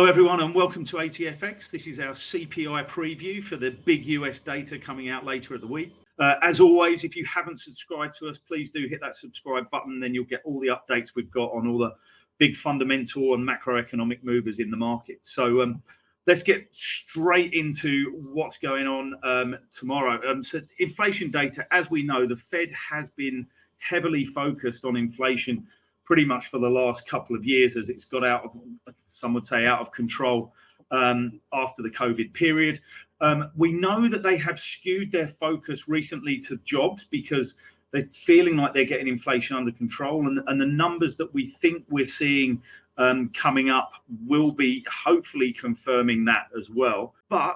Hello everyone and welcome to ATFX. This is our CPI preview for the big US data coming out later at the week. As always, if you haven't subscribed to us, please do hit that subscribe button, then you'll get all the updates we've got on all the big fundamental and macroeconomic movers in the market. So let's get straight into what's going on tomorrow. So inflation data, as we know, the Fed has been heavily focused on inflation pretty much for the last couple of years as it's got out of, some would say, out of control after the COVID period. We know that they have skewed their focus recently to jobs because they're feeling like they're getting inflation under control, and the numbers that we think we're seeing coming up will be hopefully confirming that as well. But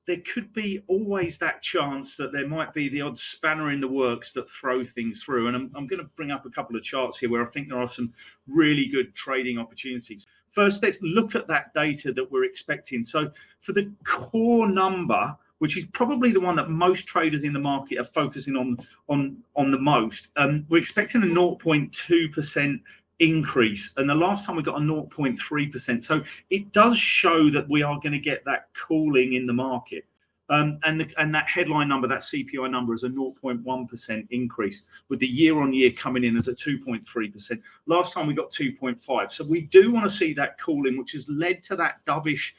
there could be always that chance that there might be the odd spanner in the works that throw things through. And I'm going to bring up a couple of charts here where I think there are some really good trading opportunities. First, let's look at that data that we're expecting. So for the core number, which is probably the one that most traders in the market are focusing on the most, we're expecting a 0.2% increase, and the last time we got a 0.3%. So it does show that we are going to get that cooling in the market, and that headline number, that CPI number, is a 0.1% increase, with the year on year coming in as a 2.3%. Last time we got 2.5. So we do want to see that cooling, which has led to that dovish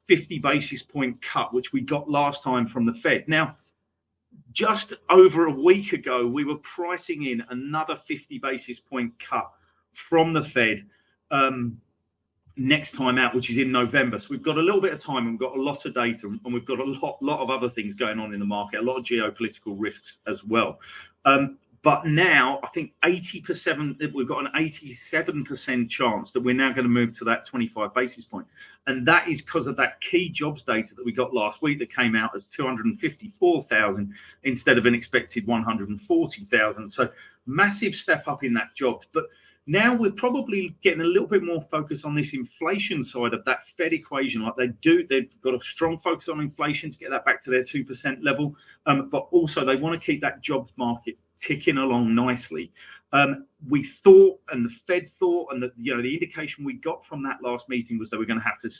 50 basis point cut which we got last time from the Fed. Now, just over a week ago, we were pricing in another 50 basis point cut from the Fed next time out, which is in November. So we've got a little bit of time, and we've got a lot of data, and we've got a lot of other things going on in the market, a lot of geopolitical risks as well. But now I think 80%, we've got an 87% chance that we're now going to move to that 25 basis point. And that is because of that key jobs data that we got last week that came out as 254,000 instead of an expected 140,000. So massive step up in that jobs. But now we're probably getting a little bit more focus on this inflation side of that Fed equation. Like they've got a strong focus on inflation to get that back to their 2% level. But also they want to keep that jobs market ticking along nicely. We thought, and the Fed thought, and the indication we got from that last meeting was that we're going to have to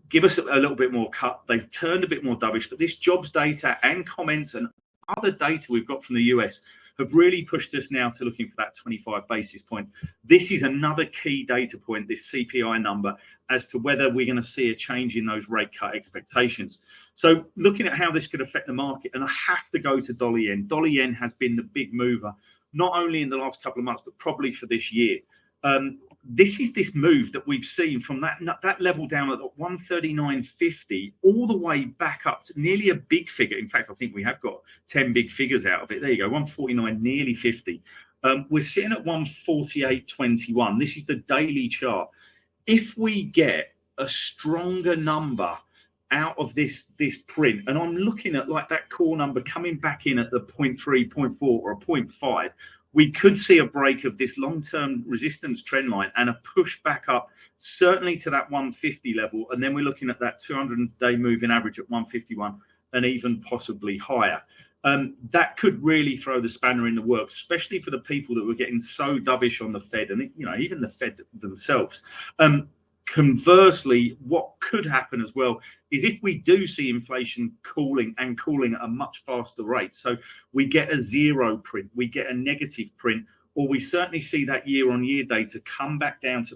give us a little bit more cut. They've turned a bit more dovish, but this jobs data and comments and other data we've got from the US have really pushed us now to looking for that 25 basis point. This is another key data point, this CPI number, as to whether we're going to see a change in those rate cut expectations. So looking at how this could affect the market, and I have to go to dollar yen. Dollar yen has been the big mover, not only in the last couple of months, but probably for this year. This is this move that we've seen from that level down at 139.50 all the way back up to nearly a big figure. In fact, I think we have got 10 big figures out of it. There you go, 149, nearly 50. We're sitting at 148.21. This is the daily chart. If we get a stronger number out of this print, and I'm looking at like that core number coming back in at the 0.3, 0.4 or a 0.5, we could see a break of this long-term resistance trend line and a push back up, certainly to that 150 level. And then we're looking at that 200-day moving average at 151 and even possibly higher. That could really throw the spanner in the works, especially for the people that were getting so dovish on the Fed and even the Fed themselves. Conversely, what could happen as well is if we do see inflation cooling at a much faster rate, so we get a zero print, we get a negative print, or we certainly see that year-on-year data come down to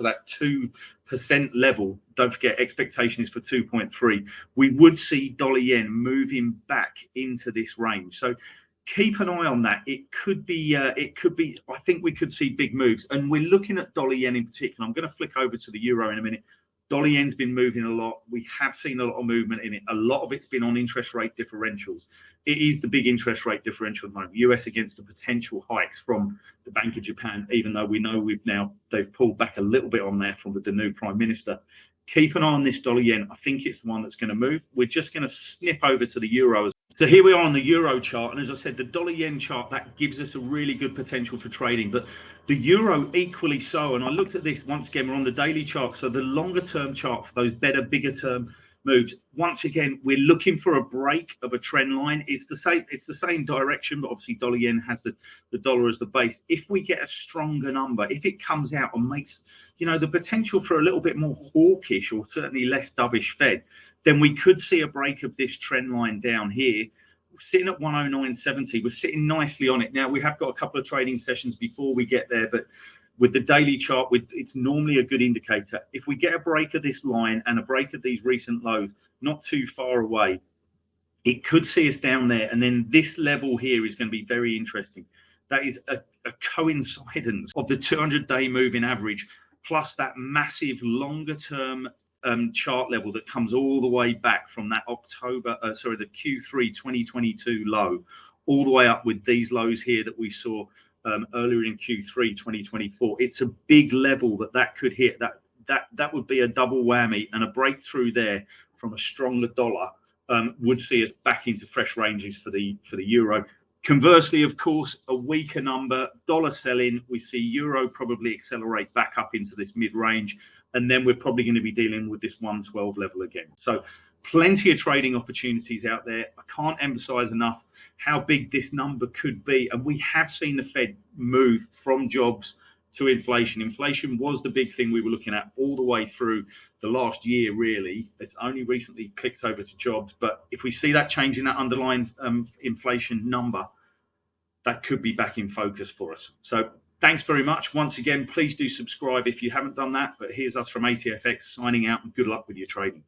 that 2% level. Don't forget, expectation is for 2.3. We would see dollar yen moving back into this range. So keep an eye on that. It could be, I think we could see big moves. And we're looking at dollar yen in particular. I'm going to flick over to the euro in a minute. Dollar yen's been moving a lot. We have seen a lot of movement in it. A lot of it's been on interest rate differentials. It is the big interest rate differential at the moment. US against the potential hikes from the Bank of Japan, even though we know they've pulled back a little bit on there from the new Prime Minister. Keep an eye on this dollar yen. I think it's the one that's going to move. We're just going to snip over to the euro. So here we are on the euro chart, and as I said, the dollar yen chart, that gives us a really good potential for trading, but the euro equally so. And I looked at this once again, we're on the daily chart, so the longer term chart for those better, bigger term moves. Once again, we're looking for a break of a trend line. It's the same direction, but obviously dollar yen has the dollar as the base. If we get a stronger number, if it comes out and makes you know, the potential for a little bit more hawkish or certainly less dovish Fed, then we could see a break of this trend line down here. We're sitting at 109.70. We're sitting nicely on it. Now, we have got a couple of trading sessions before we get there, but with the daily chart, it's normally a good indicator. If we get a break of this line and a break of these recent lows, not too far away, it could see us down there. And then this level here is going to be very interesting. That is a coincidence of the 200-day moving average plus that massive longer term chart level that comes all the way back from that the Q3 2022 low, all the way up with these lows here that we saw earlier in Q3 2024. It's a big level that could hit. That would be a double whammy, and a breakthrough there from a stronger dollar would see us back into fresh ranges for the euro. Conversely, of course, a weaker number, dollar selling, we see euro probably accelerate back up into this mid-range, and then we're probably going to be dealing with this 112 level again. So plenty of trading opportunities out there. I can't emphasize enough how big this number could be. And we have seen the Fed move from jobs to inflation. Inflation was the big thing we were looking at all the way through the last year, really. It's only recently clicked over to jobs. But if we see that change in that underlying inflation number, that could be back in focus for us. So thanks very much. Once again, please do subscribe if you haven't done that. But here's us from ATFX signing out, and good luck with your trading.